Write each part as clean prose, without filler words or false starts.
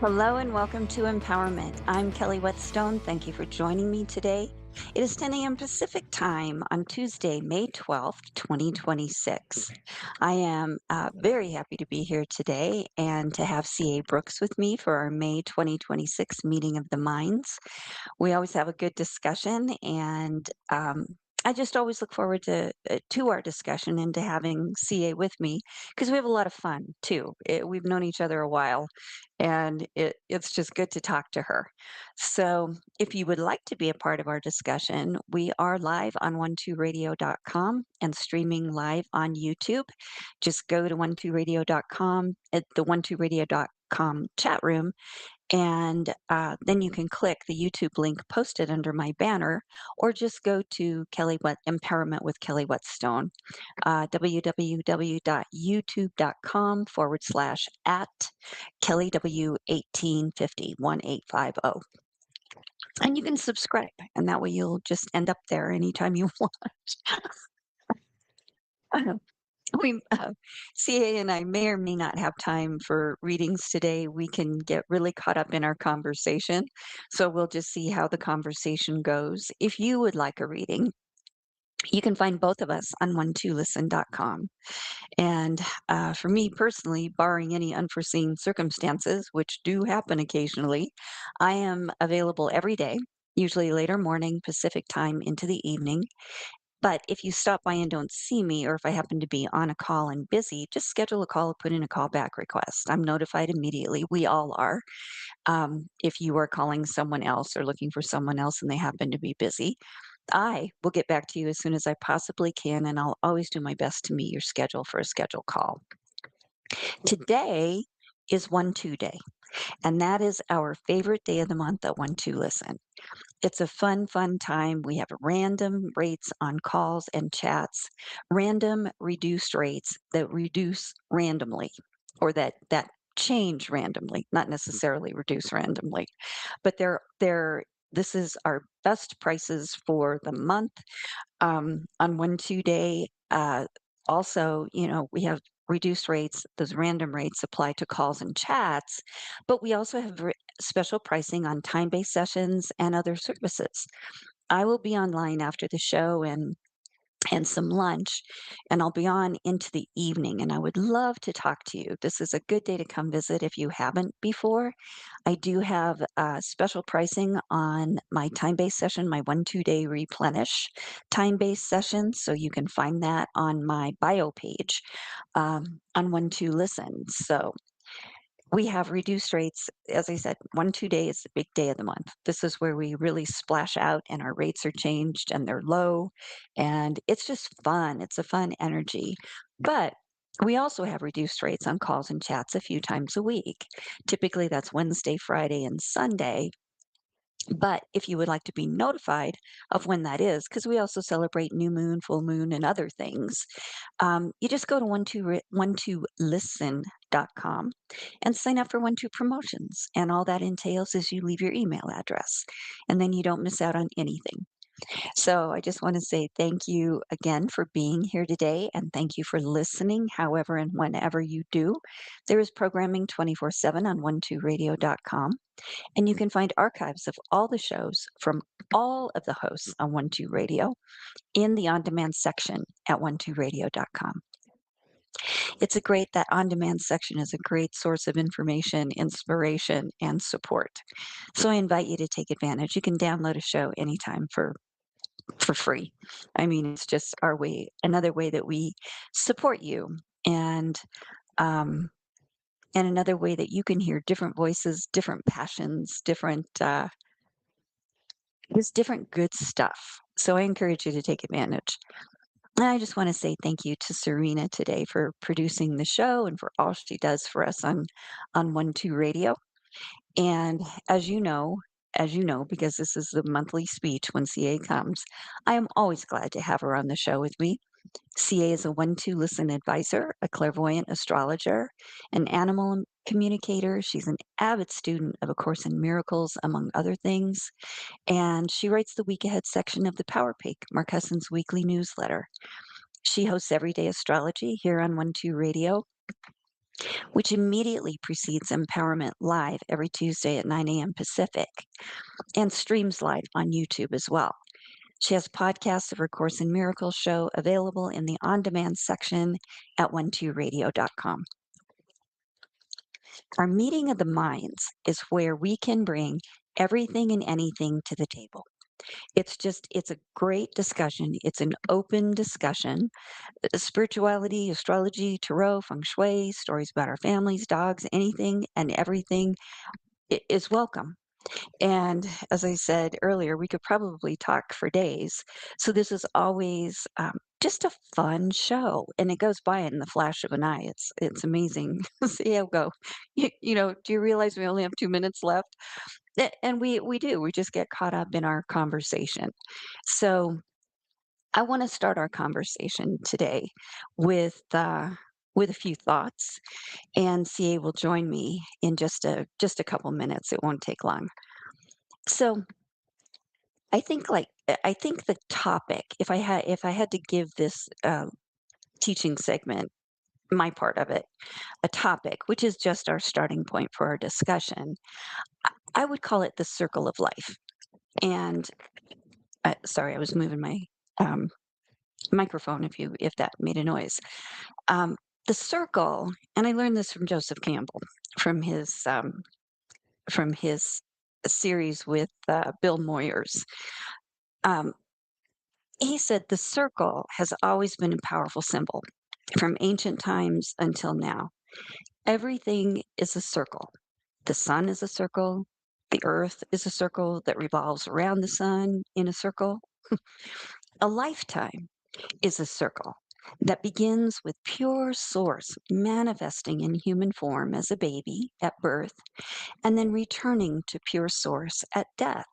Hello and welcome to Empowerment. I'm Kelly Whetstone. Thank you for joining me today. It is 10 a.m. Pacific time on Tuesday, May 12th, 2026. I am very happy to be here today and to have C.A. Brooks with me for our May 2026 meeting of the minds. We always have a good discussion, and I just always look forward to our discussion and to having CA with me because we have a lot of fun too. We've known each other a while, and it's just good to talk to her. So, if you would like to be a part of our discussion, we are live on 12radio.com and streaming live on YouTube. Just go to 12radio.com at the 12radio.com chat room, and then you can click the YouTube link posted under my banner, or just go to Empowerment with Kelly Whetstone, www.youtube.com/@ Kelly W1850 1850. And you can subscribe, and that way you'll just end up there anytime you want. We, CA and I may or may not have time for readings today. We can get really caught up in our conversation. So we'll just see how the conversation goes. If you would like a reading, you can find both of us on 12listen.com. And for me personally, barring any unforeseen circumstances, which do happen occasionally, I am available every day, usually later morning, Pacific time into the evening. But if you stop by and don't see me, or if I happen to be on a call and busy, just schedule a call or put in a callback request. I'm notified immediately. We all are. If you are calling someone else or looking for someone else and they happen to be busy, I will get back to you as soon as I possibly can, and I'll always do my best to meet your schedule for a scheduled call. Today is 1-2 day, and that is our favorite day of the month at 1-2 Listen. It's a fun, fun time. We have random rates on calls and chats, random reduced rates that reduce randomly, or that change randomly, not necessarily reduce randomly. But this is our best prices for the month on 1-2 day. Also, we have reduced rates. Those random rates apply to calls and chats, but we also have special pricing on time-based sessions and other services. I will be online after the show and some lunch, and I'll be on into the evening, and I would love to talk to you. This is a good day to come visit if you haven't before. I do have special pricing on my time-based session, my 1-2 day replenish time-based session, so you can find that on my bio page on 1-2 Listen. So we have reduced rates. As I said, 1-2 day is the big day of the month. This is where we really splash out and our rates are changed and they're low. And it's just fun. It's a fun energy. But we also have reduced rates on calls and chats a few times a week. Typically, that's Wednesday, Friday, and Sunday. But if you would like to be notified of when that is, because we also celebrate new moon, full moon, and other things, you just go to 12listen.com and sign up for 1-2 promotions. And all that entails is you leave your email address, and then you don't miss out on anything. So I just want to say thank you again for being here today, and thank you for listening however and whenever you do. There is programming 24/7 on 12radio.com, and you can find archives of all the shows from all of the hosts on 12 Radio in the on-demand section at 12radio.com. That on-demand section is a great source of information, inspiration, and support. So I invite you to take advantage. You can download a show anytime for free. I mean, it's just our way, another way that we support you, and um, and another way that you can hear different voices, different passions, there's different good stuff. So I encourage you to take advantage. And I just want to say thank you to Serena today for producing the show and for all she does for us on 1-2 Radio. And as you know, because this is the monthly speech when CA comes, I am always glad to have her on the show with me. CA is a 1-2 Listen advisor, a clairvoyant astrologer, an animal communicator. She's an avid student of A Course in Miracles, among other things. And she writes the week ahead section of the Power Pake, Mark Husson's weekly newsletter. She hosts Everyday Astrology here on 1-2 Radio. which immediately precedes Empowerment Live every Tuesday at 9 a.m. Pacific and streams live on YouTube as well. She has podcasts of her Course in Miracles show available in the on demand section at 12radio.com. Our meeting of the minds is where we can bring everything and anything to the table. It's a great discussion. It's an open discussion. Spirituality, astrology, tarot, feng shui, stories about our families, dogs, anything and everything is welcome. And as I said earlier, we could probably talk for days. So this is always just a fun show, and it goes by in the flash of an eye. It's amazing. See how go. Do you realize we only have 2 minutes left? And we do. We just get caught up in our conversation. So I want to start our conversation today with. With a few thoughts, and CA will join me in just a couple minutes. It won't take long. So I think the topic, if I had to give this teaching segment, my part of it, a topic, which is just our starting point for our discussion, I would call it the circle of life. And sorry, I was moving my um, microphone if that made a noise. Um, the circle, and I learned this from Joseph Campbell from his series with Bill Moyers. Um, He said the circle has always been a powerful symbol from ancient times until now. Everything is a circle. The sun is a circle. The earth is a circle that revolves around the sun in a circle. A lifetime is a circle that begins with pure source manifesting in human form as a baby at birth and then returning to pure source at death.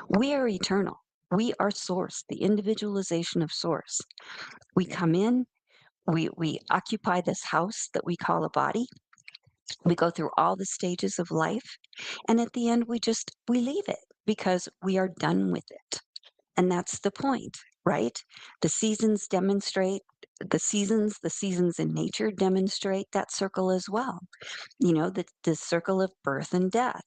We are eternal. We are source, the individualization of source. We come in, we occupy this house that we call a body. We go through all the stages of life, and at the end we leave it because we are done with it. And that's the point, right? The seasons demonstrate the seasons in nature demonstrate that circle as well. The circle of birth and death.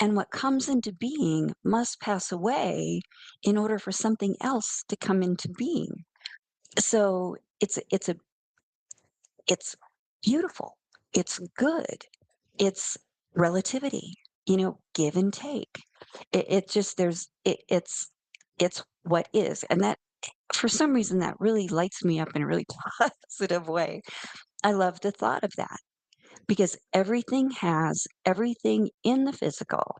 And what comes into being must pass away in order for something else to come into being. So it's beautiful. It's good. It's relativity, give and take. It just it's what is. And that for some reason that really lights me up in a really positive way. I love the thought of that because everything in the physical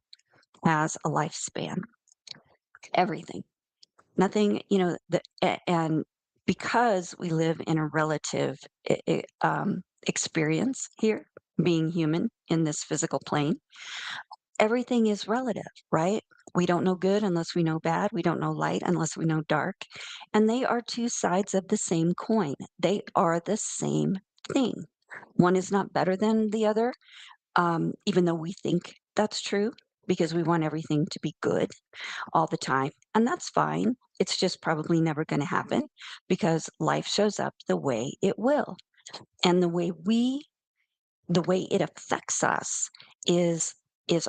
has a lifespan. Everything. Nothing, and because we live in a relative experience here, being human in this physical plane, everything is relative, right? We don't know good unless we know bad. We don't know light unless we know dark. And they are two sides of the same coin. They are the same thing. One is not better than the other, even though we think that's true because we want everything to be good all the time. And that's fine. It's just probably never going to happen because life shows up the way it will. And the way it affects us is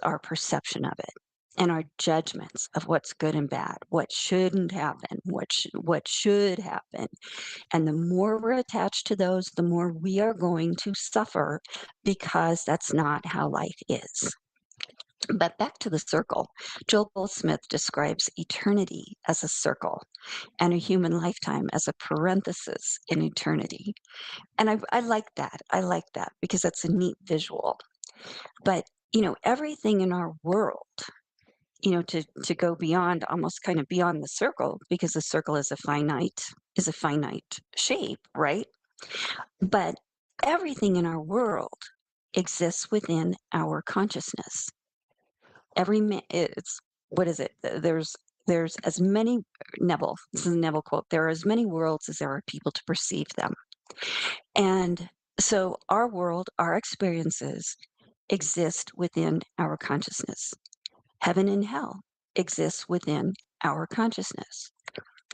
our perception of it and our judgments of what's good and bad, what shouldn't happen, what should happen. And the more we're attached to those, the more we are going to suffer because that's not how life is. But back to the circle, Joel Goldsmith describes eternity as a circle and a human lifetime as a parenthesis in eternity. And I like that. I like that because that's a neat visual. But, everything in our world, to go beyond, almost kind of beyond the circle, because the circle is a finite shape, right? But everything in our world exists within our consciousness. It's what is it? There's as many Neville. This is a Neville quote. There are as many worlds as there are people to perceive them. And so our world, our experiences exist within our consciousness. Heaven and hell exists within our consciousness.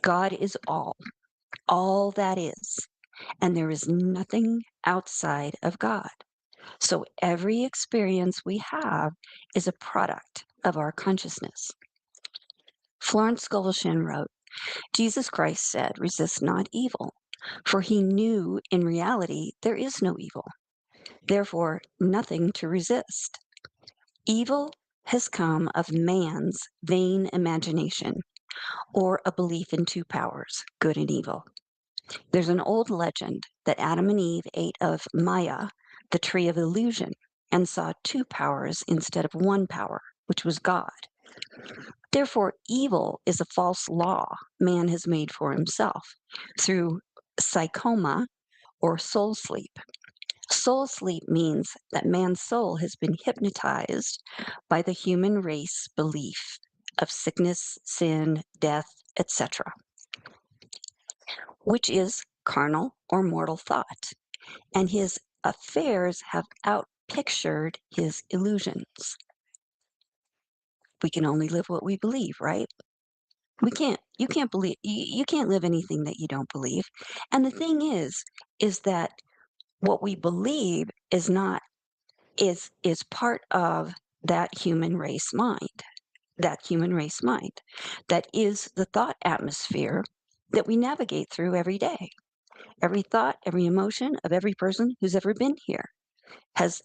God is all that is. And there is nothing outside of God. So every experience we have is a product of our consciousness. Florence Scovel Shinn wrote, Jesus Christ said, resist not evil, for he knew in reality there is no evil, therefore nothing to resist. Evil has come of man's vain imagination, or a belief in two powers, good and evil. There's an old legend that Adam and Eve ate of Maya, the tree of illusion, and saw two powers instead of one power, which was God. Therefore, evil is a false law man has made for himself through psychoma or soul sleep. Soul sleep means that man's soul has been hypnotized by the human race belief of sickness, sin, death, etc., which is carnal or mortal thought, and his affairs have outpictured his illusions. We can only live what we believe, right? You can't believe, you can't live anything that you don't believe. And the thing is that what we believe is not, is part of that human race mind, that human race mind, that is the thought atmosphere that we navigate through every day. Every thought, every emotion of every person who's ever been here is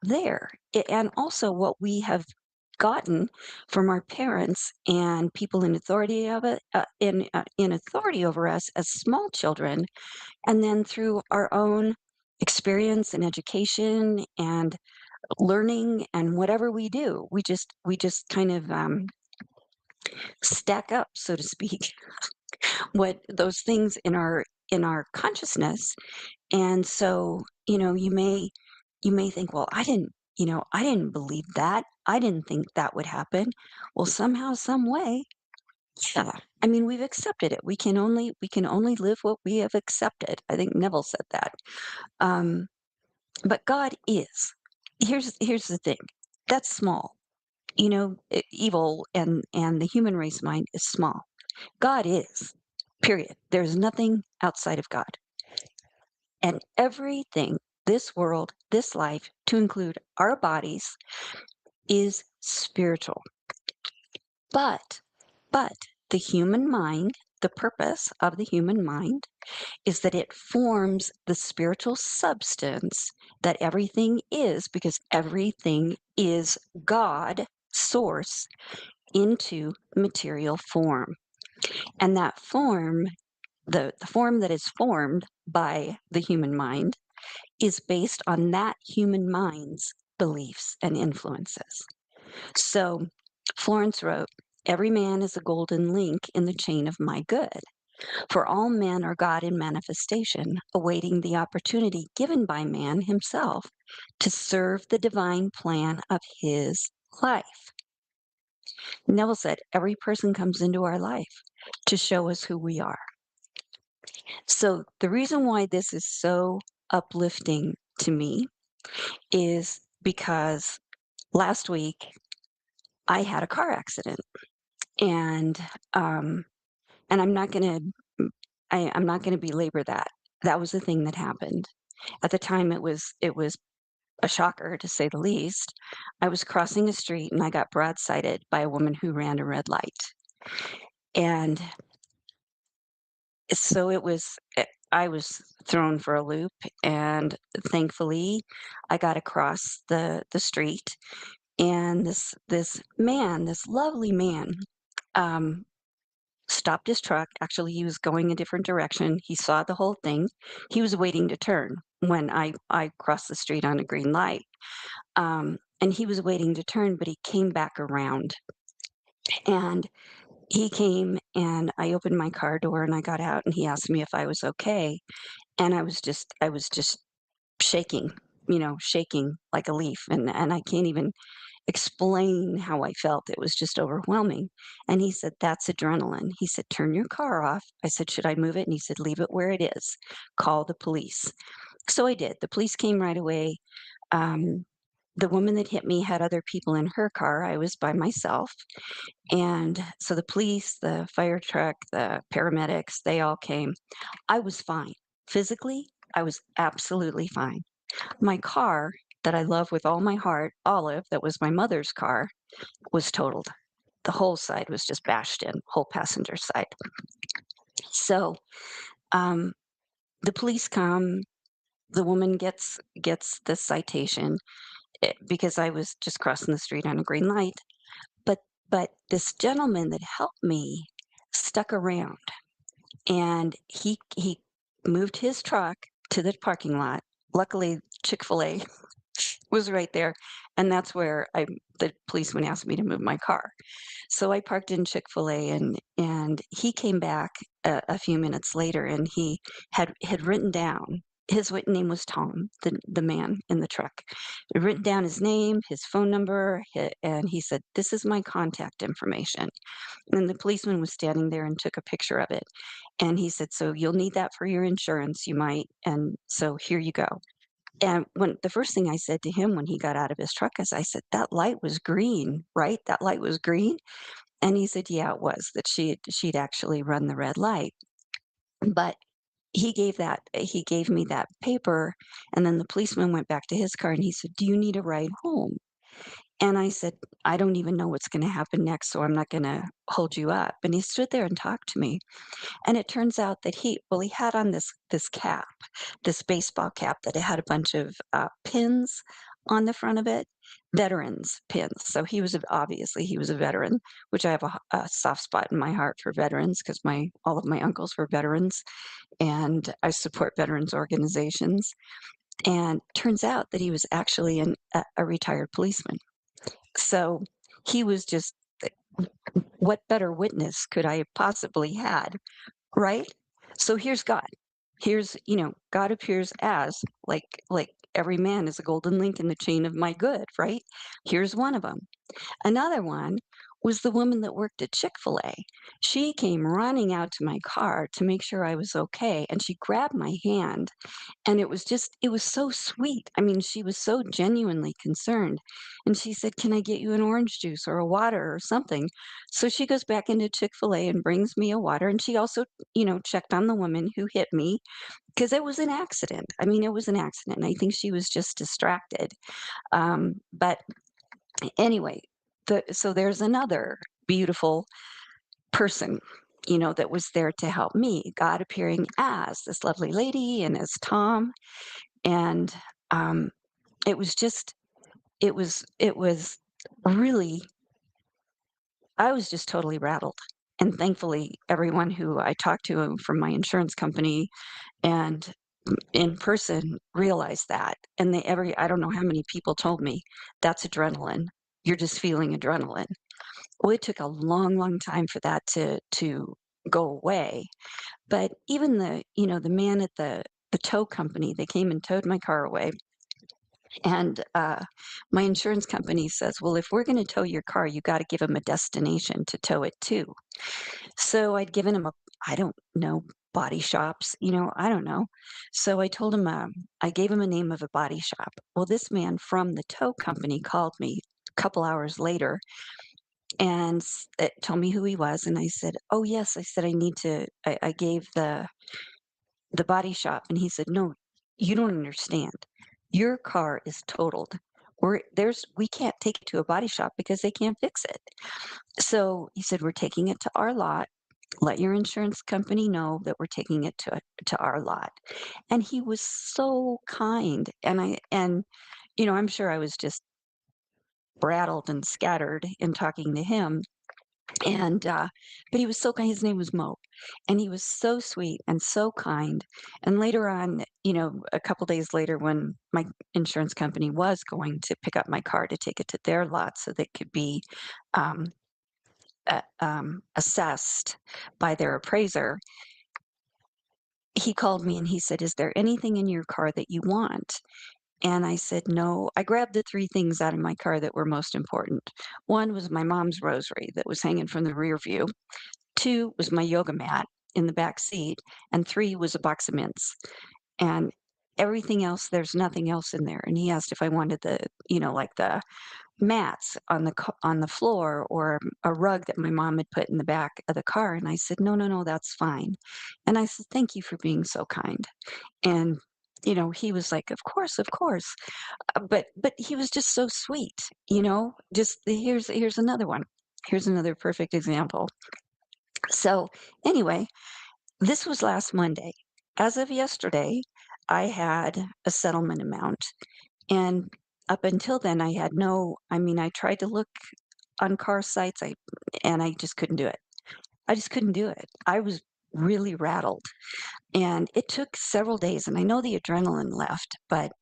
there. And also what we have gotten from our parents and people in authority of it, in authority over us as small children, and then through our own experience and education and learning and whatever we do, we just kind of stack up, so to speak, what those things in our consciousness. And so, you may think, well, I didn't believe that. I didn't think that would happen. Well, somehow, some way, yeah. I mean, we've accepted it. We can only live what we have accepted. I think Neville said that. Um, but God is. Here's the thing. That's small. Evil and the human race mind is small. God is. Period. There's nothing outside of God. And everything, this world, this life, to include our bodies, is spiritual. But, but the human mind, the purpose of the human mind is that it forms the spiritual substance that everything is, because everything is God, source, into material form. And that form, the form that is formed by the human mind, is based on that human mind's beliefs and influences. So Florence wrote, every man is a golden link in the chain of my good. For all men are God in manifestation, awaiting the opportunity given by man himself to serve the divine plan of his life. Neville said, every person comes into our life to show us who we are. So the reason why this is so uplifting to me is because last week I had a car accident, and um, and I'm not gonna belabor that. That was the thing that happened. At the time, it was a shocker, to say the least. I was crossing a street, and I got broadsided by a woman who ran a red light. And so I was thrown for a loop, and thankfully, I got across the street, and this man, this lovely man, um, stopped his truck. Actually, he was going a different direction. He saw the whole thing. He was waiting to turn when I crossed the street on a green light. And he was waiting to turn, but he came back around. And he came, and I opened my car door, and I got out, and he asked me if I was okay. And I was just shaking, shaking like a leaf. And I can't even explain how I felt. It was just overwhelming. And he said, that's adrenaline. He said, turn your car off. I said, should I move it? And he said, leave it where it is. Call the police. So I did. The police came right away. Um, the woman that hit me had other people in her car. I was by myself. And so the police, the fire truck, the paramedics, they all came. I was fine. Physically, I was absolutely fine. My car that I love with all my heart, Olive, that was my mother's car, was totaled. The whole side was just bashed in, whole passenger side. So, um, the police come, the woman gets the citation, because I was just crossing the street on a green light, but this gentleman that helped me stuck around, and he moved his truck to the parking lot. Luckily, Chick-fil-A was right there, and that's where the policeman asked me to move my car. So I parked in Chick-fil-A, and he came back a few minutes later, and he had written down his name was Tom, the man in the truck. He'd written down his name, his phone number, and he said, "This is my contact information." And the policeman was standing there and took a picture of it. And he said, "So you'll need that for your insurance, you might, and so here you go." And when the first thing I said to him when he got out of his truck is I said, "That light was green, right? That light was green?" And he said, "Yeah, it was, that she'd actually run the red light." But he gave me that paper, and then the policeman went back to his car and he said, "Do you need a ride home?" And I said, "I don't even know what's gonna happen next, so I'm not gonna hold you up." And he stood there and talked to me. And it turns out that he had on this cap, this baseball cap that it had a bunch of, pins on the front of it, veterans pins. So obviously, he was a veteran, which I have a soft spot in my heart for veterans because my all of my uncles were veterans, and I support veterans organizations. And turns out that he was actually a retired policeman. So he was just what better witness could I have possibly had, right? So here's God. God appears as like every man is a golden link in the chain of my good, right? Here's one of them. Another one was the woman that worked at Chick-fil-A. She came running out to my car to make sure I was okay, and she grabbed my hand, and it was so sweet. I mean, she was so genuinely concerned. And she said, "Can I get you an orange juice or a water or something?" So she goes back into Chick-fil-A and brings me a water. And she also, checked on the woman who hit me because it was an accident. I mean, it was an accident. And I think she was just distracted. But anyway, so there's another beautiful person, that was there to help me. God appearing as this lovely lady and as Tom. And um, it was just it was really I was just totally rattled. And thankfully, everyone who I talked to from my insurance company and in person realized that. And I don't know how many people told me, "That's adrenaline. You're just feeling adrenaline." Well, it took a long, long time for that to go away. But even the man at the tow company, they came and towed my car away. And my insurance company says, "Well, if we're going to tow your car, you got to give them a destination to tow it to." So I'd given him I don't know, body shops, I don't know. So I told him, I gave him a name of a body shop. Well, this man from the tow company called me a couple hours later and told me who he was. And I said, "Oh, yes." I said, I gave the body shop, and he said, "No, you don't understand. Your car is totaled. We can't take it to a body shop because they can't fix it." So he said, "We're taking it to our lot. Let your insurance company know that we're taking it to our lot." And he was so kind. I'm sure I was just rattled and scattered in talking to him. And, but he was so kind. His name was Mo, and he was so sweet and so kind. And later on, a couple days later, when my insurance company was going to pick up my car to take it to their lot so that it could be um, assessed by their appraiser, he called me and he said, "Is there anything in your car that you want?" And I said, "No." I grabbed the three things out of my car that were most important. One was my mom's rosary that was hanging from the rear view. 2 was my yoga mat in the back seat, and 3 was a box of mints, and everything else there's nothing else in there. And he asked if I wanted like the mats on the floor or a rug that my mom had put in the back of the car, and I said, "No, no, no, that's fine." And I said, "Thank you for being so kind." And he was like, of course." But he was just so sweet, Just here's another one. Here's another perfect example. So, anyway, this was last Monday. As of yesterday, I had a settlement amount, and up until then, I mean, I tried to look on car sites, and I just couldn't do it. I just couldn't do it. I was really rattled, and it took several days, and I know the adrenaline left, but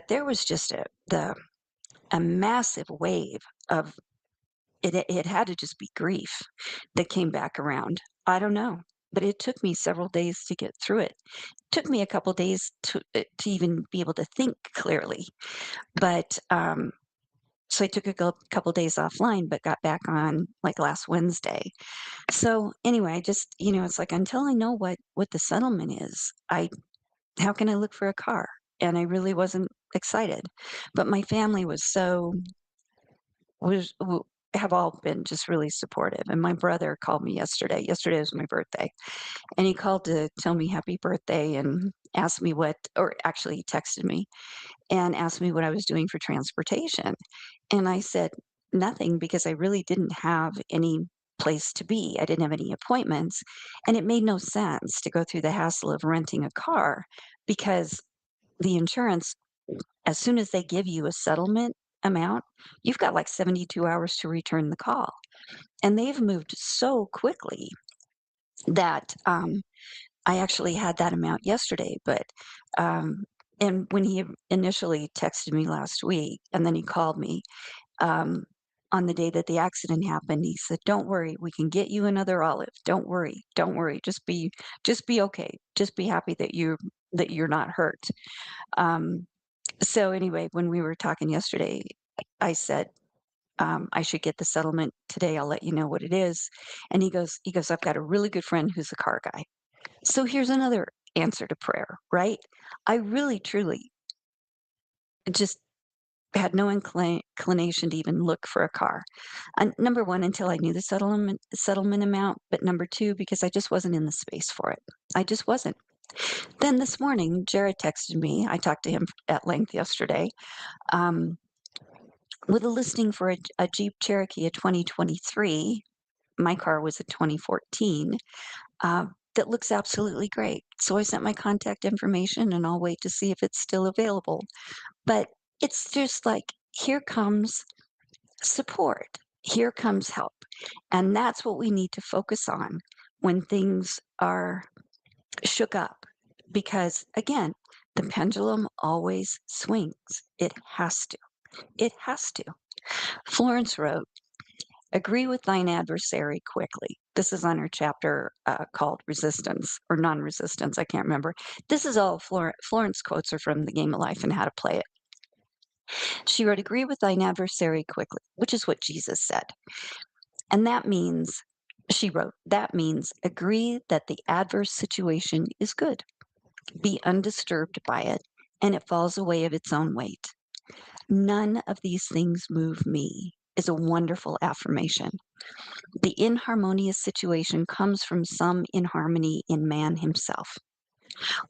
there was just a massive wave of it had to just be grief that came back around. I don't know, but it took me several days to get through it. Took me a couple days to even be able to think clearly, but, so I took a couple days offline, but got back on, like, last Wednesday. So, anyway, I just it's like, until I know what the settlement is, I how can I look for a car? And I really wasn't excited. But my family was w have all been just really supportive, and my brother called me yesterday. Yesterday was my birthday, and he called to tell me happy birthday and asked me or actually he texted me and asked me what I was doing for transportation. And I said, "Nothing," because I really didn't have any place to be. I didn't have any appointments, and it made no sense to go through the hassle of renting a car because the insurance, as soon as they give you a settlement amount, you've got like 72 hours to return the call. And they've moved so quickly that I actually had that amount yesterday. Um, and when he initially texted me last week, and then he called me um, on the day that the accident happened, he said, "Don't worry, we can get you another Olive. Don't worry, don't worry. Just be okay. Just be happy that you're not hurt." Um, So anyway, when we were talking yesterday, I said, I should get the settlement today. I'll let you know what it is. And he goes, "I've got a really good friend who's a car guy." So here's another answer to prayer, right? I really, truly just had no inclination to even look for a car. Number one, until I knew the settlement amount, but number two, because I just wasn't in the space for it. I just wasn't. Then this morning, Jared texted me. I talked to him at length yesterday. Um, with a listing for a Jeep Cherokee, a 2023. My car was a 2014, that looks absolutely great. So I sent my contact information and I'll wait to see if it's still available. But it's just like, here comes support, here comes help. And that's what we need to focus on when things are shook up. Because again, the pendulum always swings. It has to. It has to. Florence wrote, "Agree with thine adversary quickly." This is on her chapter called Resistance or Non Resistance. I can't remember. This is all Florence quotes are from The Game of Life and How to Play It. She wrote, "Agree with thine adversary quickly," which is what Jesus said. And that means, she wrote, that means agree that the adverse situation is good, be undisturbed by it, and it falls away of its own weight. None of these things move me is a wonderful affirmation. The inharmonious situation comes from some inharmony in man himself.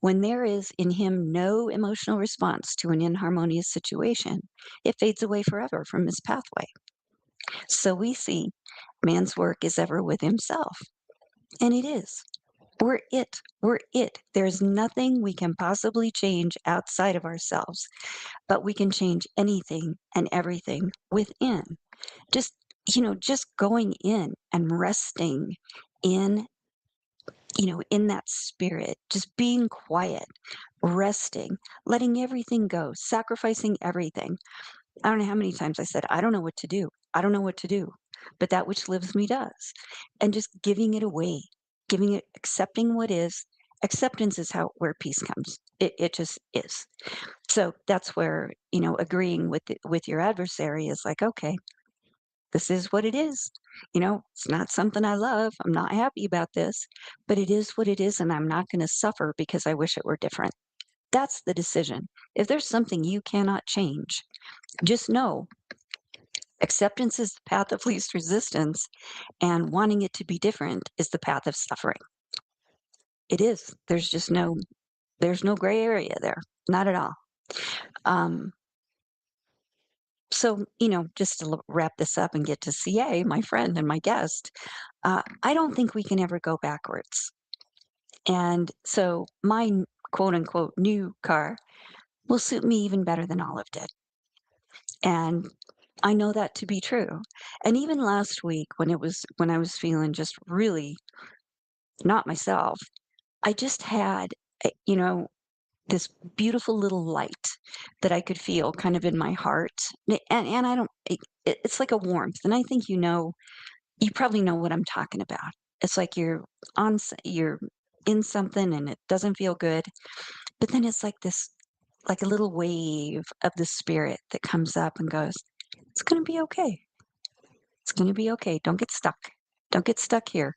When there is in him no emotional response to an inharmonious situation, it fades away forever from his pathway. So we see man's work is ever with himself. And it is. We're it. We're it. There's nothing we can possibly change outside of ourselves, but we can change anything and everything within. Just, just going in and resting in in that spirit, just being quiet, resting, letting everything go, sacrificing everything. I don't know how many times I said, "I don't know what to do. I don't know what to do." But that which lives me does. And just giving it away, accepting what is. Acceptance is where peace comes. It just is. So that's where, agreeing with your adversary is like, okay, this is what it is. It's not something I love. I'm not happy about this, but it is what it is. And I'm not going to suffer because I wish it were different. That's the decision. If there's something you cannot change, just know acceptance is the path of least resistance, and wanting it to be different is the path of suffering. It is. There's just There's no gray area there, not at all. Um, so, just to wrap this up and get to CA, my friend and my guest, I don't think we can ever go backwards. And so my quote unquote new car will suit me even better than Olive did. And I know that to be true. And even last week when I was feeling just really not myself, I just had, this beautiful little light that I could feel kind of in my heart. And I don't, it's like a warmth. And I think you probably know what I'm talking about. It's like you're in something and it doesn't feel good, but then it's like this, like a little wave of the spirit that comes up and goes, it's going to be okay. It's going to be okay. Don't get stuck. Don't get stuck here.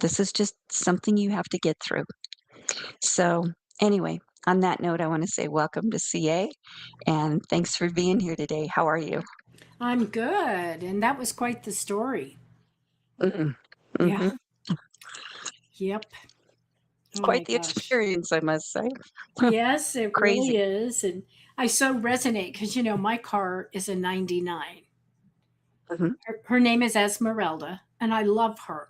This is just something you have to get through. So, anyway, on that note, I want to say welcome to CA and thanks for being here today. How are you? I'm good. And that was quite the story. Hmm. Yeah. Hmm. Yep. It's Oh my quite the gosh. experience, I must say. Yes, it really Crazy. is. And I so resonate because, my car is a 99. Hmm. Her name is Esmeralda, and I love her.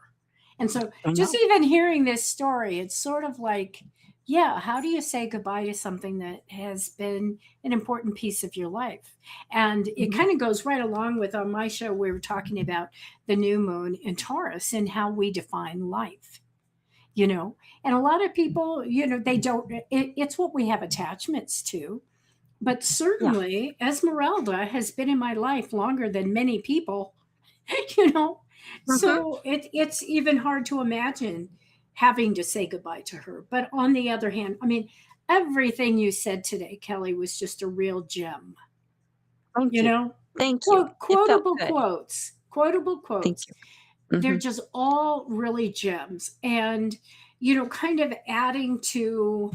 And so I just know. even hearing this story, it's sort of like, yeah, how do you say goodbye to something that has been an important piece of your life? And it Hmm. kind of goes right along with on my show, we were talking about the new moon in Taurus and how we define life. And a lot of people, they don't, it's what we have attachments to. But Yeah. certainly Esmeralda has been in my life longer than many people. you know Hmm. so it's even hard to imagine having to say goodbye to her. But on the other hand, I mean, everything you said today, Kelly, was just a real gem. Thank you you. know Thank you. It felt good. Quotable Thank quotes. you. They're Hmm. just all really gems. And kind of adding to,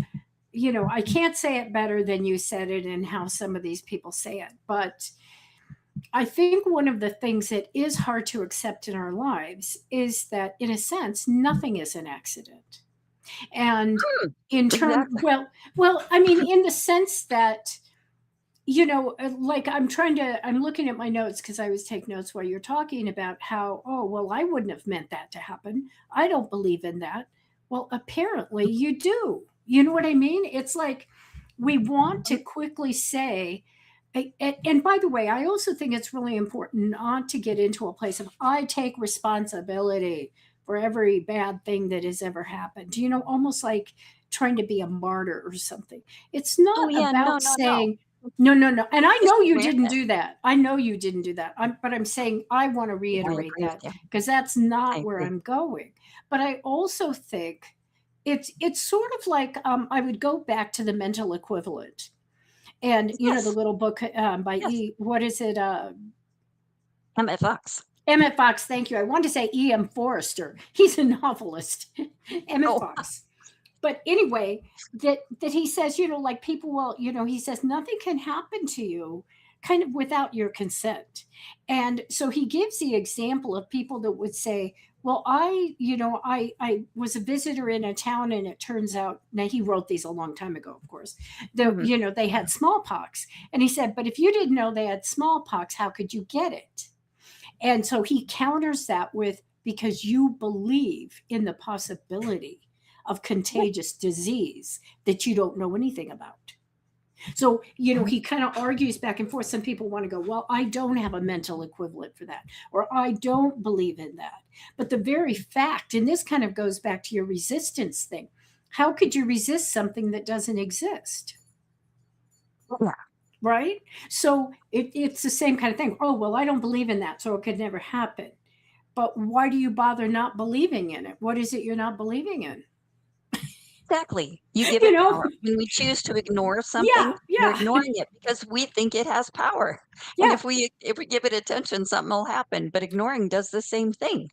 I can't say it better than you said it and how some of these people say it, but I think one of the things that is hard to accept in our lives is that, in a sense, nothing is an accident. And Hmm. in term, Exactly. well, I mean, in the sense that, like I'm looking at my notes because I was taking notes while you're talking about how, oh, well, I wouldn't have meant that to happen. I don't believe in that. Well, apparently you do. You know what I mean? It's like we want to quickly say, and by the way, I also think it's really important not to get into a place of I take responsibility for every bad thing that has ever happened. Almost like trying to be a martyr or something. It's Oh, not yeah. No, about no, no. saying no, no, no. And I Just know you didn't awareness. do that. I know you didn't do that. But I'm saying I want to I reiterate agree with that you. because that's I not where agree. I'm going. But I also think it's sort of like I would go back to the mental equivalent, and the Yes. little book by Yes. what is it? Emmett Fox. Emmett Fox. Thank you. I wanted to say E.M. Forrester. He's a novelist. Emmett Oh, Fox. But anyway, that he says, like people will, he says nothing can happen to you kind of without your consent. And so he gives the example of people that would say, well, I was a visitor in a town, and it turns out, now he wrote these a long time ago, of course, that mhm. they had smallpox. And he said, but if you didn't know they had smallpox, how could you get it? And so he counters that with, because you believe in the possibility of Right. contagious disease that you don't know anything about. So, Mhm. he kind of argues back and forth. Some people want to go, well, I don't have a mental equivalent for that, or I don't believe in that. But the very fact, and this kind of goes back to your resistance thing, how could you resist something that doesn't exist? Yeah. Right? So it's the same kind of thing. Oh, well, I don't believe in that, so it could never happen. But why do you bother not believing in it? What is it you're not believing in? Exactly. You give You it know? power. When we choose to ignore something, Yeah, we're yeah, ignoring it because we think it has power. And yeah, if we give it attention, something will happen. But ignoring does the same thing,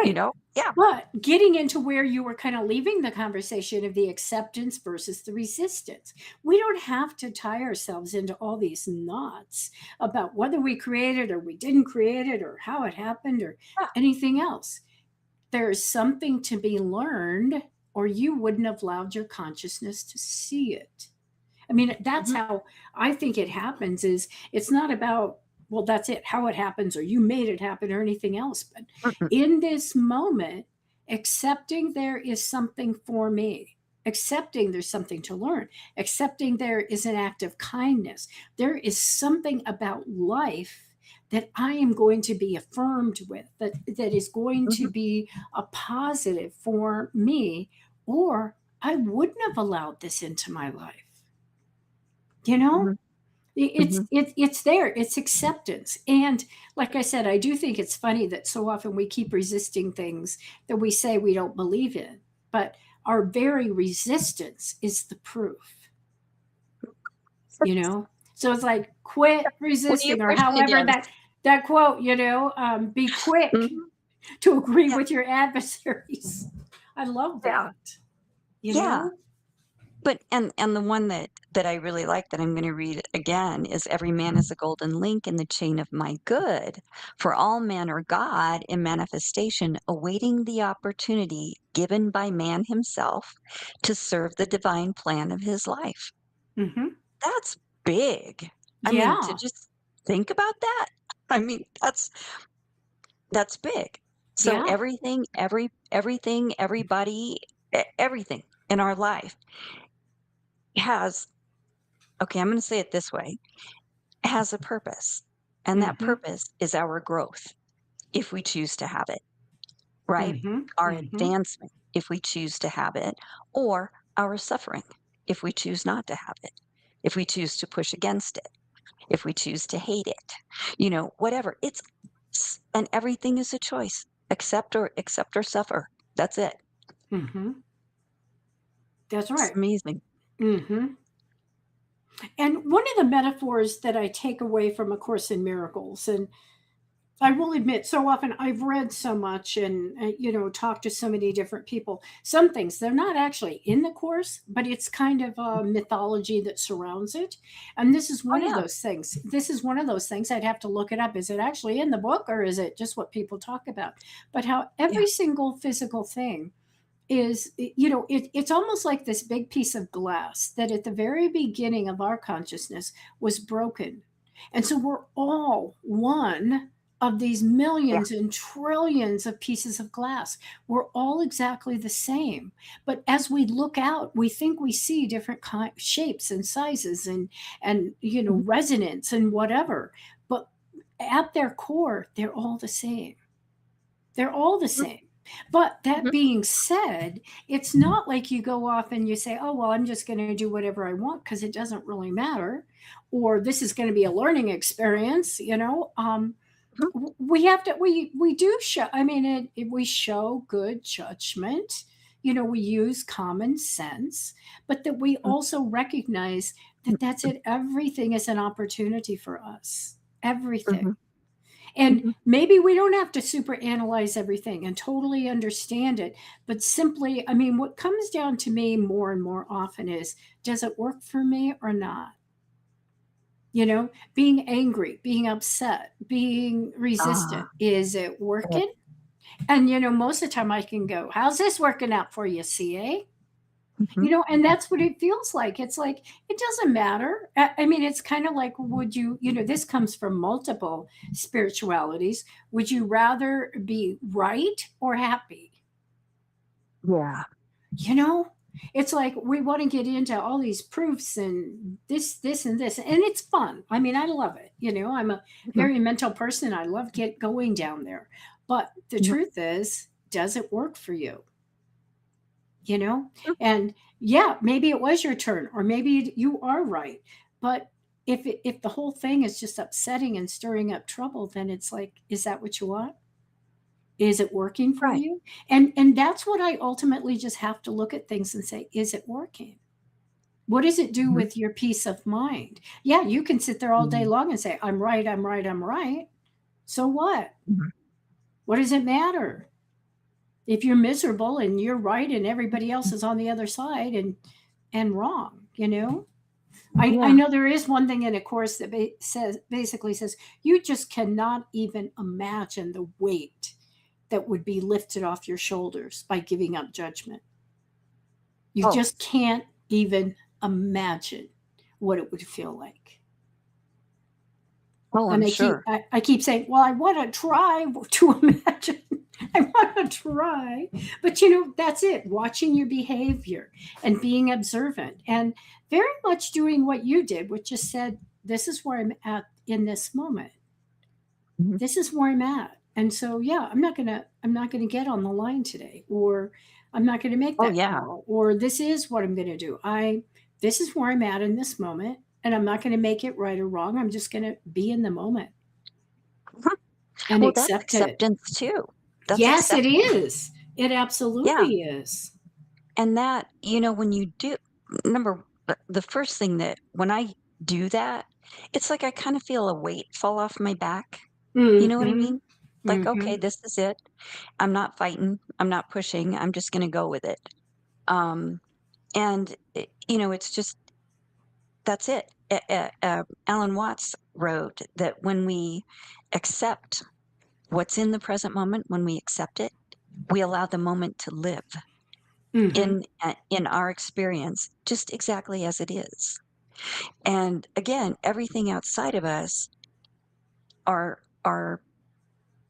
you right. know? Yeah. But getting into where you were kind of leaving the conversation of the acceptance versus the resistance, we don't have to tie ourselves into all these knots about whether we created or we didn't create it or how it happened or Yeah. anything else. There is something to be learned or you wouldn't have allowed your consciousness to see it. I mean, that's Mhm. how I think it happens. Is it's not about, well, that's it, how it happens, or you made it happen, or anything else. But Mm-mm. in this moment, accepting there is something for me, accepting there's something to learn, accepting there is an act of kindness. There is something about life that I am going to be affirmed with, that is going to Mhm. be a positive for me, or I wouldn't have allowed this into my life. You know, Mhm. Mhm. it's there, it's acceptance. And like I said, I do think it's funny that so often we keep resisting things that we say we don't believe in, but our very resistance is the proof. you know so it's like, quit What are you resisting, or pushing however against? that quote, be quick Mhm. to agree Yeah. with your adversaries. I love Yeah. that. you Yeah. know But and the one that I really like that I'm gonna read again is every man is a golden link in the chain of my good, for all men are God in manifestation, awaiting the opportunity given by man himself to serve the divine plan of his life. hmm That's big. I mean, to yeah, just think about that, I mean, that's big. So yeah. everything, everything, everybody, everything in our life has, okay, I'm going to say it this way, has a purpose. And that hmm purpose is our growth if we choose to have it, right? hmm Our hmm advancement if we choose to have it, or our suffering if we choose not to have it, if we choose to push against it, if we choose to hate it, whatever. And everything is a choice. Accept or suffer. That's it. hmm That's It's right. amazing. hmm And one of the metaphors that I take away from A Course in Miracles, and I will admit, so often I've read so much and, talked to so many different people. Some things, they're not actually in the Course, but it's kind of a mythology that surrounds it. And this is Oh one of yeah. those things. This is one of those things I'd have to look it up. Is it actually in the book, or is it just what people talk about? But how Yeah. every single physical thing is, it's almost like this big piece of glass that at the very beginning of our consciousness was broken. And so we're all one of these Yeah. millions and trillions of pieces of glass. We're all exactly the same. But as we look out, we think we see different shapes and sizes, and Mhm. resonance and whatever. But at their core, they're all the same. They're all the Mhm. same. But that Mhm. being said, it's not like you go off and you say, oh, well, I'm just going to do whatever I want because it doesn't really matter. Or this is going to be a learning experience, Mhm. we have to, we do show, I mean, we show good judgment. We use common sense, but that we Mhm. also recognize that that's it. Everything is an opportunity for us. Everything. Mhm. And Mhm. maybe we don't have to super analyze everything and totally understand it, but simply, I mean, what comes down to me more and more often is, does it work for me or not? Being angry, being upset, being resistant, Ah. is it Yeah. working? And, most of the time I can go, how's this working out for you, CA? Mhm. And that's what it feels like. It's like, it doesn't matter. I mean, it's kind of like, would this comes from multiple spiritualities. Would you rather be right or happy? Yeah. You know, it's like we want to get into all these proofs and this, and this, and it's fun. I mean, I love it. I'm a Mhm. very mental person. I love get going down there. But the Mhm. truth is, does it work for you? you know Mhm. and yeah, maybe it was your turn, or maybe you are right. But if the whole thing is just upsetting and stirring up trouble, then it's like, is that what you want? Is it working for Right. you? And that's what I ultimately just have to look at things and say, is it working? What does it do Mhm. with your peace of mind? Yeah, you can sit there all day Mhm. long and say, I'm right, I'm right, I'm right. So what? Mhm. What does it matter if you're miserable and you're right and everybody else is on the other side and wrong? I Yeah. know there is one thing in a course that basically says you just cannot even imagine the weight that would be lifted off your shoulders by giving up judgment. You Oh, just can't even imagine what it would feel like. oh, And I'm sure. I keep saying, well, I want to try to imagine. I want to try. But that's it. Watching your behavior and being observant and very much doing what you did, which just said, this is where I'm at in this moment. Mhm. This is where I'm at. And so, yeah, I'm not gonna get on the line today, or I'm not gonna make Oh, that yeah. call, or this is what I'm gonna do. This is where I'm at in this moment, and I'm not gonna make it right or wrong. I'm just gonna be in the moment Mhm. and Well, that's accept it. acceptance too. That's Yes, it acceptance. is. It Yeah. absolutely is. And that, when you do, the first thing that when I do that, it's like I kind of feel a weight fall off my back. You know what I Mhm. mean? Like, okay, Mhm. this is it. I'm not fighting. I'm not pushing. I'm just going to go with it. Um, and it's just that's it. Alan Watts wrote that when we accept what's in the present moment, when we accept it, we allow the moment to live Mhm. in our experience just exactly as it is. And again, everything outside of us are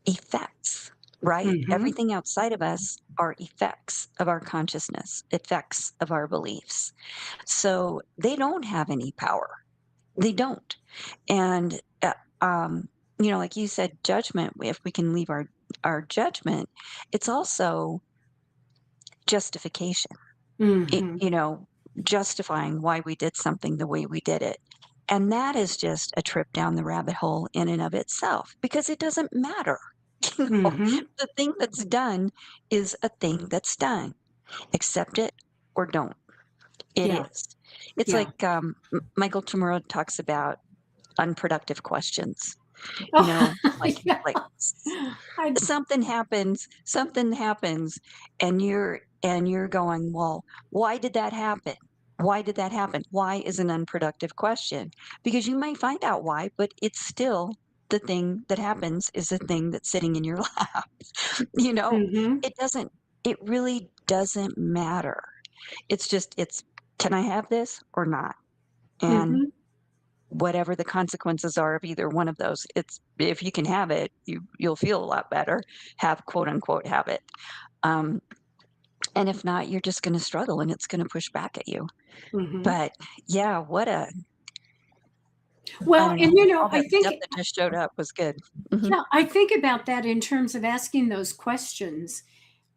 effects, right? Mhm. Everything outside of us are effects of our consciousness, effects of our beliefs. So they don't have any power. They don't. And like you said, judgment, if we can leave our judgment, it's also justification. it, Mhm. you know, justifying why we did something the way we did it. And that is just a trip down the rabbit hole in and of itself because it doesn't matter. You know, Mhm. the thing that's done is a thing that's done. Accept it or don't. It Yeah. is. It's Yeah. like Michael Tamura talks about unproductive questions. You Oh, know, like yeah. like I something happens and you're going, well, why did that happen? Why did that happen? Why is an unproductive question? Because you may find out why, but it's still the thing that happens is the thing that's sitting in your lap. you know Mhm. it really doesn't matter. It's can I have this or not? And Mhm. whatever the consequences are of either one of those, it's if you can have it, you'll feel a lot better, have quote unquote have it. Um, and if not, you're just going to struggle and it's going to push back at you. Mhm. But yeah, I Well, don't and know. All I that think stuff that just showed up was good. Hmm. yeah, I think about that in terms of asking those questions.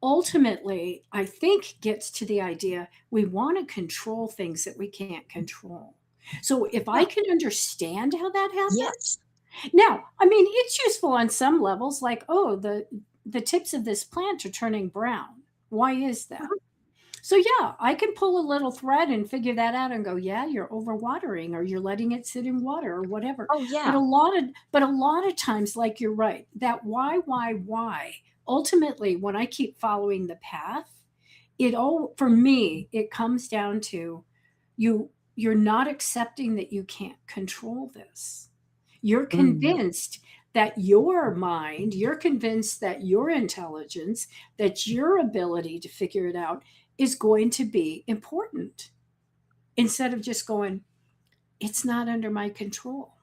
Ultimately, I think gets to the idea we want to control things that we can't control. So if I Yeah. can understand how that happens, Yes. now, I mean, it's useful on some levels, like, oh, the tips of this plant are turning brown. Why is that? Mhm. So yeah, I can pull a little thread and figure that out and go, yeah, you're overwatering or you're letting it sit in water or whatever. Oh But yeah. a lot of times, like you're right, that why, ultimately when I keep following the path, it all for me, it comes down to you're not accepting that you can't control this. You're Mm, convinced that your mind, you're convinced that your intelligence, that your ability to figure it out is going to be important instead of just going, it's not under my control.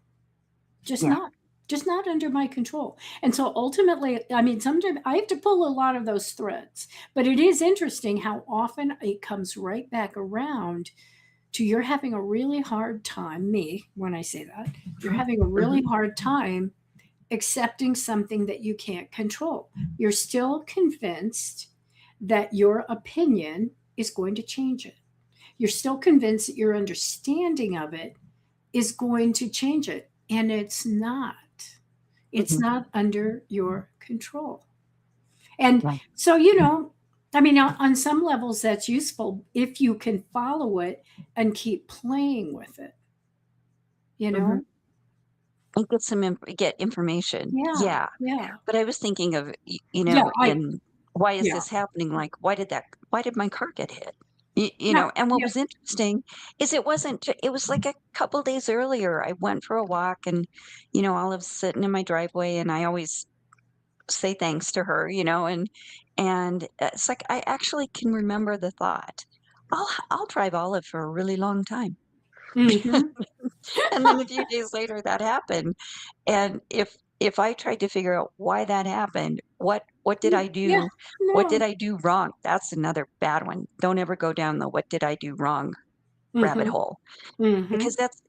Just yeah. not. Just not under my control. And so ultimately, I mean, sometimes I have to pull a lot of those threads, but it is interesting how often it comes right back around to you're having a really hard time, me, when I say that, you're Mhm. having a really Mhm. hard time accepting something that you can't control. You're still convinced that your opinion is going to change it. You're still convinced that your understanding of it is going to change it. And it's not. It's Mhm. not under your control. And Right. so, I mean, on some levels, that's useful if you can follow it and keep playing with it, you Mhm. know? And get information. Yeah. Yeah. Yeah. But I was thinking of, Yeah. in why is Yeah. this happening? Like, why did my car get hit? Yeah. And what Yeah. was interesting is it was like a couple days earlier. I went for a walk and, Olive's sitting in my driveway and I always say thanks to her, and it's like I actually can remember the thought, I'll drive Olive for a really long time. Mhm. And then a few days later that happened. And if I tried to figure out why that happened, what did I Yeah, do? What did no. I do wrong? That's another bad one. Don't ever go down the what did I do wrong rabbit Mhm, hole because mhm. that's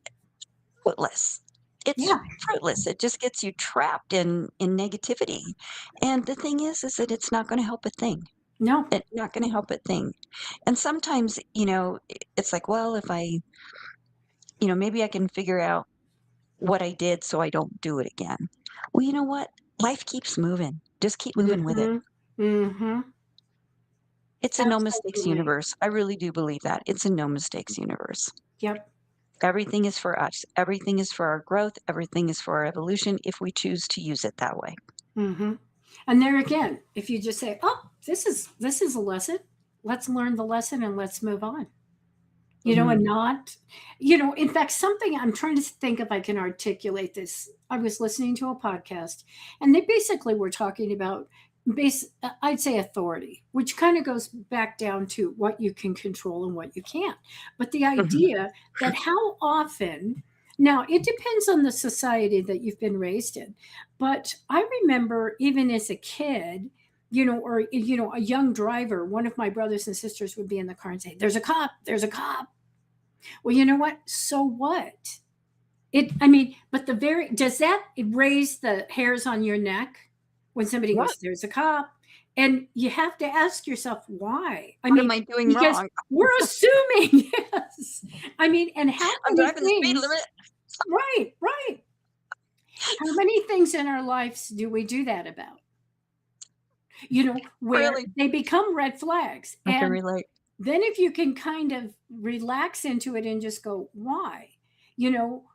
fruitless. It's Yeah, fruitless. It just gets you trapped in negativity. And the thing is that it's not going to help a thing. no. It's not going to help a thing. And sometimes, it's like, well, if maybe I can figure out what I did so I don't do it again. Well, you know what? Life keeps moving. Just keep moving with it. Mhm, mhm. It's a no mistakes Absolutely. universe. I really do believe that. It's a no mistakes universe. Yep. Everything is for us. Everything is for our growth. Everything is for our evolution if we choose to use it that way. Mhm. And there again, if you just say, "Oh, this is a lesson. Let's learn the lesson and let's move on." And Mhm. not, in fact, something I'm trying to think if I can articulate this. I was listening to a podcast and they basically were talking about I'd say authority, which kind of goes back down to what you can control and what you can't. But the Mhm. idea that how often, now it depends on the society that you've been raised in. But I remember even as a kid, or a young driver, one of my brothers and sisters would be in the car and say, "There's a cop, there's a cop." Well, you know what? So what? I mean, but does that raise the hairs on your neck when somebody Yeah. goes, "There's a cop"? And you have to ask yourself why. I What am mean, I doing because wrong? we're assuming, yes. I mean, and how I'm many driving the speed things, limit. right, right. How many things in our lives do we do that about? Where Really, they become red flags. I can And relate. then if you can kind of relax into it and just go, why?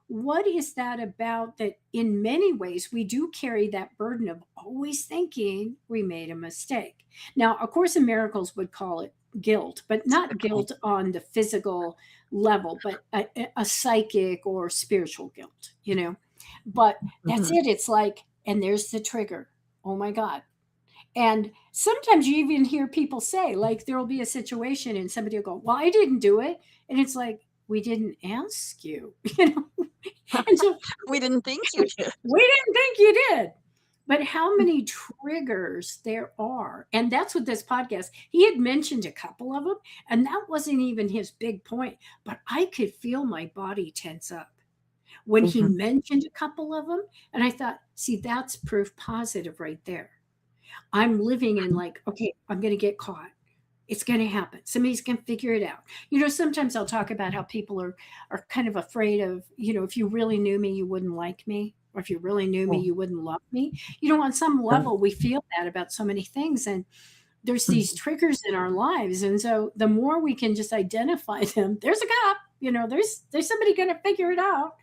What is that about that in many ways we do carry that burden of always thinking we made a mistake? Now, A Course in Miracles would call it guilt, but That's a not good point. guilt on the physical level, but a psychic or spiritual guilt. But that's Mhm. it. It's like, and there's the trigger. Oh my God, and sometimes you even hear people say, like, there will be a situation and somebody will go, "Well, I didn't do it." And it's like, we didn't ask you, you know? And so We didn't think you did. we didn't think you did. But how many triggers there are. And that's what this podcast, he had mentioned a couple of them, and that wasn't even his big point. But I could feel my body tense up when he Mhm. mentioned a couple of them. And I thought, see, that's proof positive right there. I'm living in like, okay, I'm going to get caught. It's going to happen. Somebody's going to figure it out. Sometimes I'll talk about how people are kind of afraid of, if you really knew me, you wouldn't like me, or if you really knew me, Oh, you wouldn't love me. On some right. level, we feel that about so many things, and there's these Mhm. triggers in our lives, and so the more we can just identify them, there's a cop. There's somebody going to figure it out,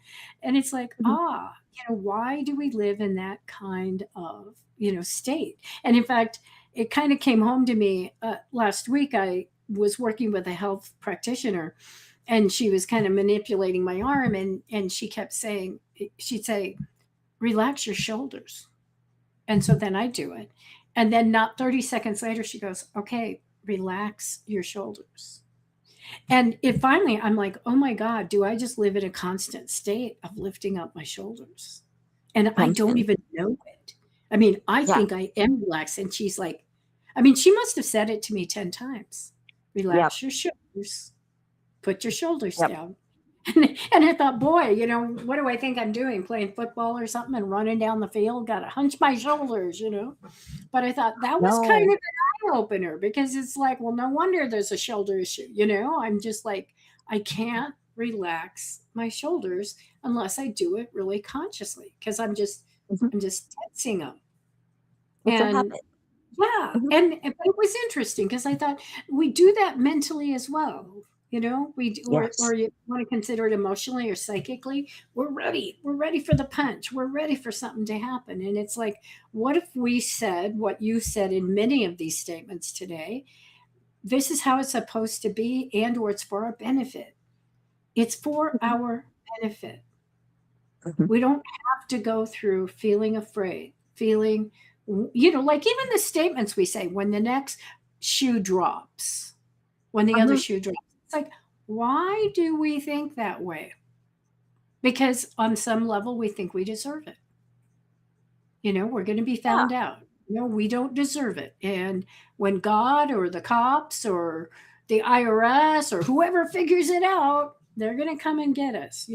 and it's like, Mhm. why do we live in that kind of state? And in fact, it kind of came home to me last week. I was working with a health practitioner, and she was kind of manipulating my arm, and she kept saying, she'd say, "Relax your shoulders." And so then I do it. And then not 30 seconds later, she goes, "Okay, relax your shoulders." And it finally, I'm like, oh my God, do I just live in a constant state of lifting up my shoulders? And I don't Tension. even know it. I mean, I Yeah. think I am relaxed. And she's like, I mean, she must have said it to me 10 times. Yep. Relax your shoulders, put your shoulders Yep. down. And I thought, boy, what do I think I'm doing? Playing football or something and running down the field? Got to hunch my shoulders. But I thought that was kind No. of an eye opener because it's like, well, no wonder there's a shoulder issue. I'm just like, I can't relax my shoulders unless I do it really consciously because I'm just, Mhm. I'm just tensing them. It's a And habit. yeah, Mhm. and but it was interesting because I thought we do that mentally as well. We do, or Yes. you want to consider it emotionally or psychically. We're ready. We're ready for the punch. We're ready for something to happen. And it's like, what if we said what you said in many of these statements today? This is how it's supposed to be, or it's for our benefit. It's for Mhm. our benefit. Mhm. We don't have to go through feeling afraid, like even the statements we say when the next shoe drops, when the other Mhm. shoe drops. It's like, why do we think that way? Because on some level, we think we deserve it. We're going to be Yeah. found out. We don't deserve it. And when God or the cops or the IRS or whoever figures it out, they're going to come and get us.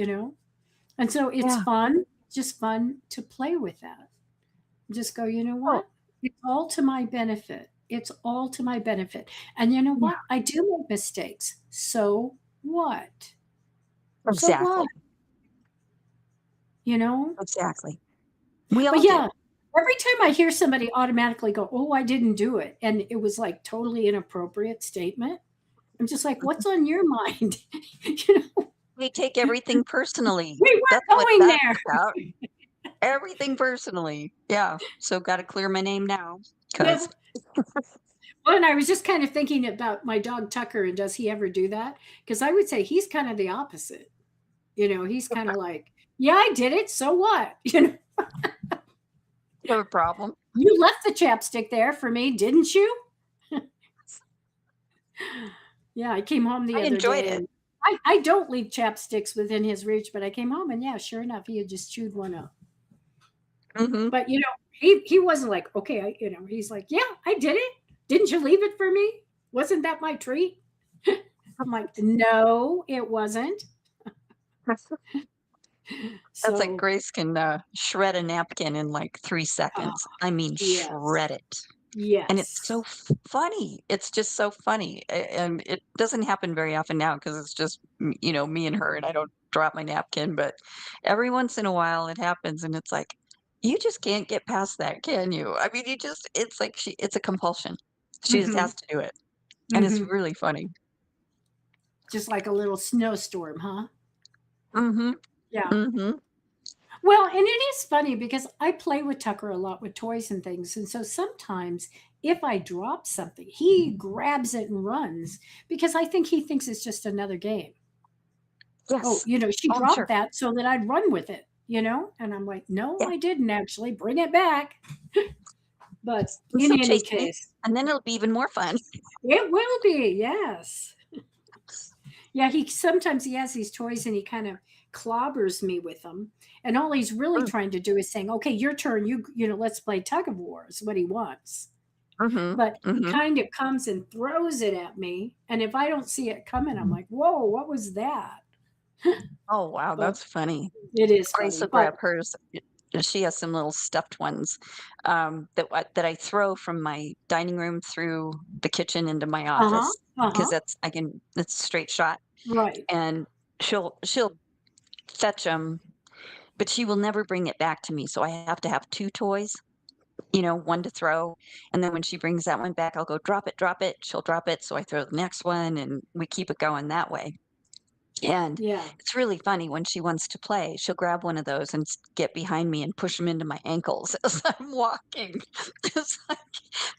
And so it's Yeah. fun, just fun to play with that. Just go, you know Oh, what? It's all to my benefit. It's all to my benefit. And you know yeah. what? I do make mistakes. So what? So what? Exactly. You know? Exactly. We But all do. yeah, every time I hear somebody automatically go, "Oh, I didn't do it," and it was like totally inappropriate statement, I'm just like, "What's on your mind?" you know, We take everything personally. we That's weren't what going that's there. about. Everything personally. Yeah. So got to clear my name now because No. Well, and I was just kind of thinking about my dog Tucker, and does he ever do that? Because I would say he's kind of the opposite. He's kind of like, "Yeah, I did it. So what?" you have a problem. You left the chapstick there for me, didn't you? Yeah, I came home the I other enjoyed day it. and I don't leave chapsticks within his reach, but I came home and yeah, sure enough, he had just chewed one up. Hmm. But he wasn't like, okay, he's like, yeah, I did it. Didn't you leave it for me? Wasn't that my treat? I'm like, no, it wasn't. That's like So, Grace can shred a napkin in like 3 seconds. oh, I mean, yes, shred it. And it's so yes. funny. It's just so funny. And it doesn't happen very often now because it's just, me and her, and I don't drop my napkin. But every once in a while it happens. And it's like, you just can't get past that, can you? I mean, it's like it's a compulsion. She just Mm-hmm. has to do it. And it's Mm-hmm. really funny. Just like a little snowstorm, huh? Mm-hmm. Yeah. Mm-hmm. Well, and it is funny because I play with Tucker a lot with toys and things. And so sometimes if I drop something, he grabs it and runs because I think he thinks it's just another game. Oh, Yes. she Oh, I'm dropped sure. that so that I'd run with it. And I'm like, no, Yeah. I didn't actually. Bring it back. But He's in still any chasing it. case, And then it'll be even more fun. it will be, yes. Yeah, he sometimes he has these toys and he kind of clobbers me with them. And all he's really trying to do is saying, "Okay, your turn. Let's play tug of war." Is what he wants. Mm-hmm. But he Mm-hmm. kind of comes and throws it at me, and if I don't see it coming, I'm like, "Whoa, what was that?" Oh, wow. But That's funny. it is Grace funny. will But grab hers. She has some little stuffed ones that I throw from my dining room through the kitchen into my uh huh, office uh because huh, it's a straight shot, right. and she'll fetch them, but she will never bring it back to me. So I have to have two toys, one to throw, and then when she brings that one back, I'll go drop it, drop it. She'll drop it, so I throw the next one, and we keep it going that way. And Yeah, it's really funny when she wants to play, she'll grab one of those and get behind me and push them into my ankles as I'm walking. It's like,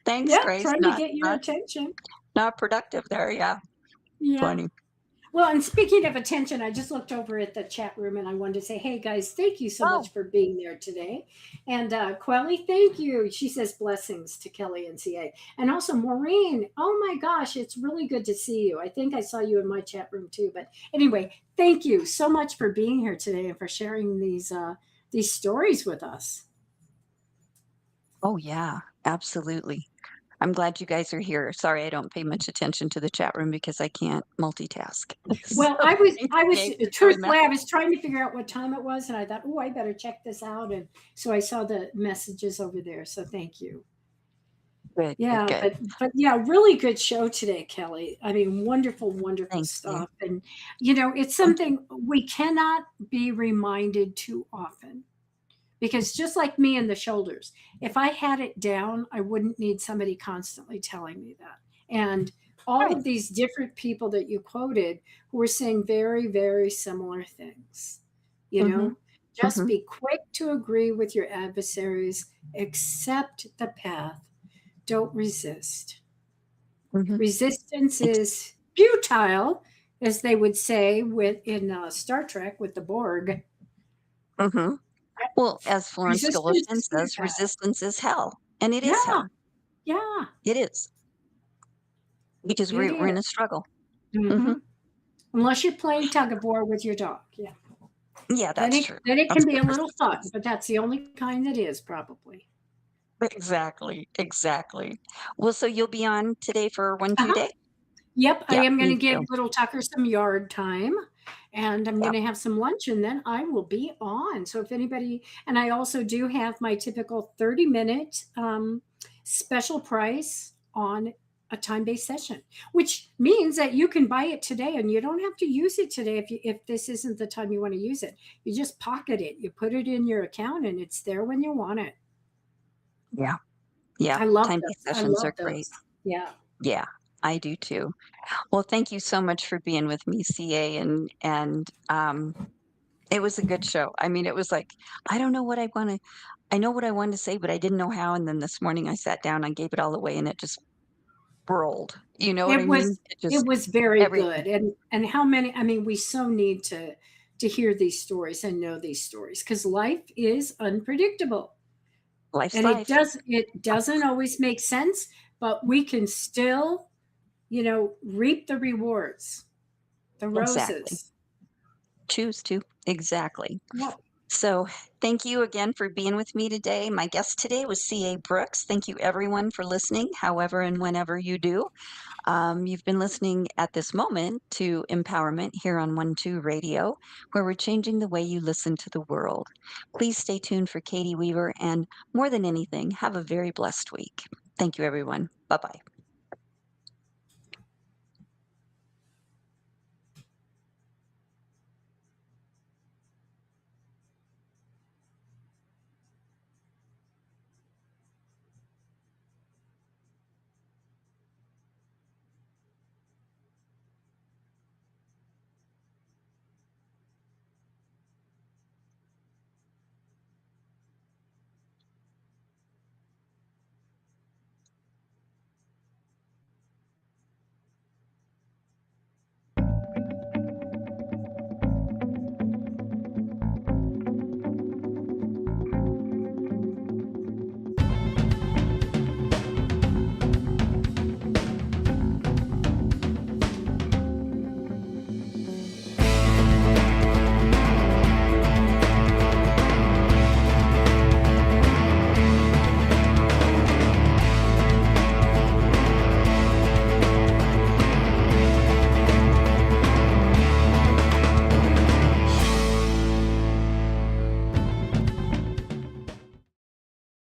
thanks, yeah. Grace. Trying to Not get your not attention. not productive there. Yeah, Yeah. funny. Well, and speaking of attention, I just looked over at the chat room and I wanted to say, hey guys, thank you so Oh, much for being there today. And Quelly, thank you. She says blessings to Kelly and CA. And also Maureen, oh my gosh, it's really good to see you. I think I saw you in my chat room too. But anyway, thank you so much for being here today and for sharing these stories with us. oh yeah, absolutely. I'm glad you guys are here. Sorry, I don't pay much attention to the chat room because I can't multitask. So Well, I was thank you very much. truthfully, I was trying to figure out what time it was, and I thought, oh, I better check this out. And so I saw the messages over there. So thank you. Good, good, Yeah, good. but yeah, really good show today, Kelly. I mean, wonderful, wonderful Thank you. stuff. And it's Thank you. something we cannot be reminded too often. Because just like me and the shoulders, if I had it down, I wouldn't need somebody constantly telling me that. And all Right. of these different people that you quoted who were saying very, very similar things. You Mm-hmm. know, just Mm-hmm. be quick to agree with your adversaries, accept the path, don't resist. Mm-hmm. Resistance is futile, as they would say in Star Trek with the Borg. Mm-hmm. Well, as Florence Resistance Scollation is says, futile. resistance is hell, and it is Yeah, hell. yeah, It is because it we're in a is. struggle. Mm-hmm. Mhm. unless you're playing tug of war with your dog. Yeah. Yeah, Then that's it true. then it That's can be the a little fun, persistence. but that's the only kind that is probably. Exactly, exactly. Well, so you'll be on today for 1-2 Uh-huh. day? Yep, I Yeah, am gonna me give too. little Tucker some yard time, and I'm Yeah. gonna have some lunch, and then I will be on. So if anybody, and I also do have my typical 30-minute special price on a time-based session, which means that you can buy it today and you don't have to use it today if this isn't the time you want to use it. You just pocket it, you put it in your account, and it's there when you want it. Yeah. Yeah. I love Time-based those. I sessions love are great. those. Yeah. Yeah, I do too. Well, thank you so much for being with me, CA, and it was a good show. I mean, it was like, I don't know what I know what I wanted to say, but I didn't know how, and then this morning I sat down, I gave it all away, and it just rolled. You know what I It mean? was It it just was very everything. good, and how many, I mean, we so need to hear these stories and know these stories because life is unpredictable, Life's and life. it doesn't always make sense, but we can still, reap the rewards, the Exactly. roses. Choose to. Exactly. Well, So, thank you again for being with me today. My guest today was C.A. Brooks. Thank you, everyone, for listening, however and whenever you do. You've been listening at this moment to Empowerment here on 1 2 Radio, where we're changing the way you listen to the world. Please stay tuned for Katie Weaver, and more than anything, have a very blessed week. Thank you, everyone. Bye bye.